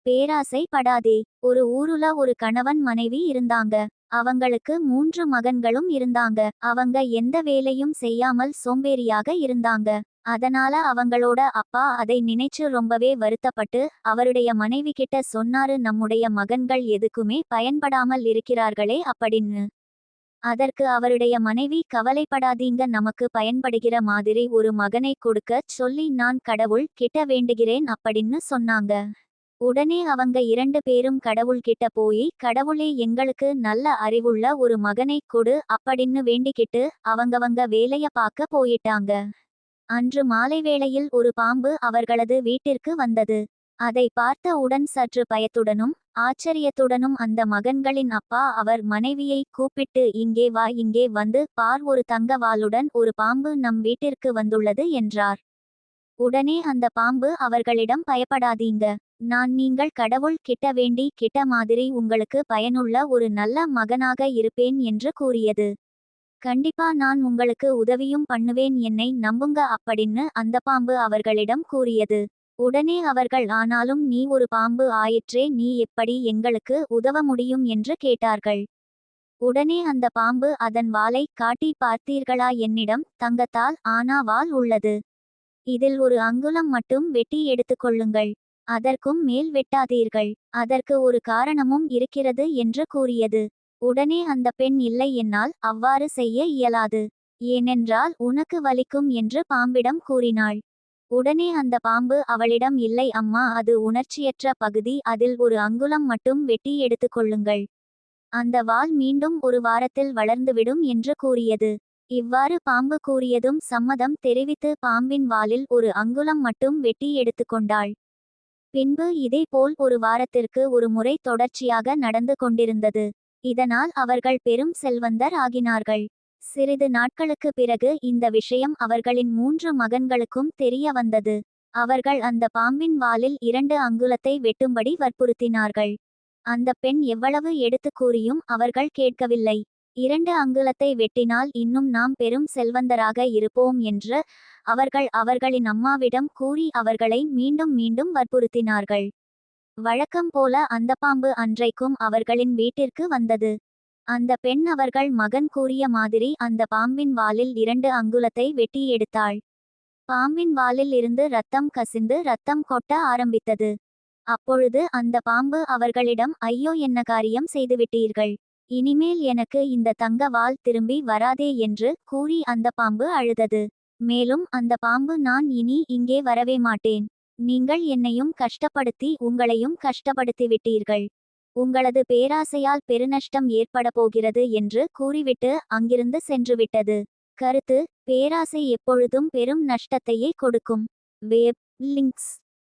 பேராசை படாதே. ஒரு ஊருல ஒரு கணவன் மனைவி இருந்தாங்க. அவங்களுக்கு 3 மகன்களும் இருந்தாங்க. அவங்க எந்த வேலையும் செய்யாமல் சோம்பேறியாக இருந்தாங்க. அதனால அவங்களோட அப்பா அதை நினைச்சு ரொம்பவே வருத்தப்பட்டு அவருடைய மனைவி கிட்ட சொன்னாரு, நம்முடைய மகன்கள் எதுக்குமே பயன்படாமல் இருக்கிறார்களே அப்படின்னு. அதற்கு அவருடைய மனைவி, கவலைப்படாதீங்க, நமக்கு பயன்படுகிற மாதிரி ஒரு மகனை கொடுக்க சொல்லி நான் கடவுள் கிட்ட வேண்டுகிறேன் அப்படின்னு சொன்னாங்க. உடனே அவங்க 2 பேரும் கடவுள்கிட்ட போய், கடவுளே எங்களுக்கு நல்ல அறிவுள்ள ஒரு மகனை கொடு அப்படின்னு வேண்டிக்கிட்டு அவங்கவங்க வேலைய பார்க்க போயிட்டாங்க. அன்று மாலை வேளையில் ஒரு பாம்பு அவர்களது வீட்டிற்கு வந்தது. அதை பார்த்த உடன் சற்று பயத்துடனும் ஆச்சரியத்துடனும் அந்த மகன்களின் அப்பா அவர் மனைவியை கூப்பிட்டு, இங்கே வா, இங்கே வந்து பார், ஒரு தங்க வாளுடன் ஒரு பாம்பு நம் வீட்டிற்கு வந்துள்ளது என்றார். உடனே அந்த பாம்பு அவர்களிடம், பயப்படாதீங்க, நான் நீங்கள் கடவுள் கிட்ட வேண்டி கிட்ட மாதிரி உங்களுக்கு பயனுள்ள ஒரு நல்ல மகனாக இருப்பேன் என்று கூறியது. கண்டிப்பா நான் உங்களுக்கு உதவியும் பண்ணுவேன், என்னை நம்புங்க அப்படின்னு அந்த பாம்பு அவர்களிடம் கூறியது. உடனே அவர்கள், ஆனாலும் நீ ஒரு பாம்பு ஆயிற்றே, நீ எப்படி எங்களுக்கு உதவ முடியும் என்று கேட்டார்கள். உடனே அந்த பாம்பு அதன் வாலை காட்டி, பார்த்தீர்களா, என்னிடம் தங்கத்தால் ஆனா வால் உள்ளது. இதில் ஒரு அங்குலம் மட்டும் வெட்டி எடுத்துக்கொள்ளுங்கள். அதற்கும் மேல் வெட்டாதீர்கள். அதற்கு ஒரு காரணமும் இருக்கிறது என்று கூறியது. உடனே அந்த பெண், இல்லை, என்னால் அவ்வாறு செய்ய இயலாது. ஏனென்றால் உனக்கு வலிக்கும் என்று பாம்பிடம் கூறினாள். உடனே அந்த பாம்பு அவளிடம், இல்லை அம்மா, அது உணர்ச்சியற்ற பகுதி, அதில் ஒரு அங்குலம் மட்டும் வெட்டி எடுத்துக்கொள்ளுங்கள். அந்த வால் மீண்டும் ஒரு வாரத்தில் வளர்ந்துவிடும் என்று கூறியது. இவ்வாறு பாம்பு கூறியதும் சம்மதம் தெரிவித்து பாம்பின் வாலில் ஒரு அங்குலம் மட்டும் வெட்டி எடுத்துக்கொண்டாள். பின்பு இதேபோல் ஒரு வாரத்திற்கு ஒரு முறை தொடர்ச்சியாக நடந்து கொண்டிருந்தது. இதனால் அவர்கள் பெரும் செல்வந்தர் ஆகினார்கள். சிறிது நாட்களுக்கு பிறகு இந்த விஷயம் அவர்களின் 3 மகன்களுக்கும் தெரிய வந்தது. அவர்கள் அந்த பாம்பின் வாலில் 2 அங்குலத்தை வெட்டும்படி வற்புறுத்தினார்கள். அந்த பெண் எவ்வளவு எடுத்து கூறியும் அவர்கள் கேட்கவில்லை. 2 அங்குலத்தை வெட்டினால் இன்னும் நாம் பெரும் செல்வந்தராக இருப்போம் என்று அவர்கள் அவர்களின் அம்மாவிடம் கூறி அவர்களை மீண்டும் மீண்டும் வற்புறுத்தினார்கள். வழக்கம் போல அந்த பாம்பு அன்றைக்கும் அவர்களின் வீட்டிற்கு வந்தது. அந்த பெண் அவர்கள் மகன் கூறிய மாதிரி அந்த பாம்பின் வாலில் 2 அங்குலத்தை வெட்டி எடுத்தாள். பாம்பின் வாலில் இருந்து இரத்தம் கசிந்து இரத்தம் கொட்ட ஆரம்பித்தது. அப்பொழுது அந்த பாம்பு அவர்களிடம், ஐயோ, என்ன காரியம் செய்துவிட்டீர்கள், இனிமேல் எனக்கு இந்த தங்க வால் திரும்பி வராதே என்று கூறி அந்த பாம்பு அழுதது. மேலும் அந்த பாம்பு, நான் இனி இங்கே வரவே மாட்டேன், நீங்கள் என்னையும் கஷ்டப்படுத்தி உங்களையும் கஷ்டப்படுத்திவிட்டீர்கள், உங்களது பேராசையால் பெருநஷ்டம் ஏற்பட போகிறது என்று கூறிவிட்டு அங்கிருந்து சென்றுவிட்டது. கருத்து: பேராசை எப்பொழுதும் பெரும் நஷ்டத்தையே கொடுக்கும். Web links.